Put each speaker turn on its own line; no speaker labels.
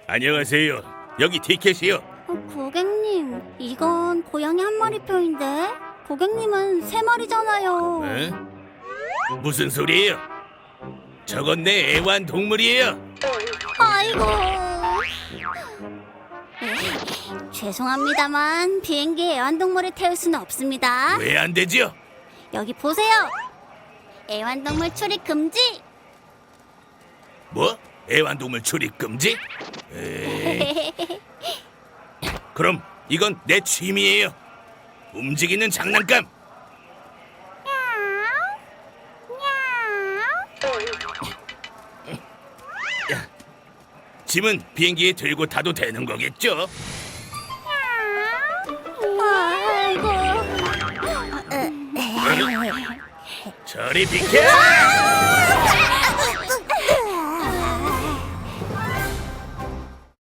안녕하세요. 여기 티켓이요.
고객님, 이건 고양이 한 마리 표인데 고객님은 세 마리잖아요.
에? 무슨 소리예요? 저건 내 애완동물이에요.
아이고. 죄송합니다만 비행기에 애완동물을 태울 수는 없습니다.
왜 안 되죠?
여기 보세요. 애완동물 출입 금지.
뭐? 애완동물 출입 금지? 그럼 이건 내 취미예요. 움직이는 장난감. 짐은 비행기에 들고 타도 되는 거겠죠?
아이고.
저리 비켜!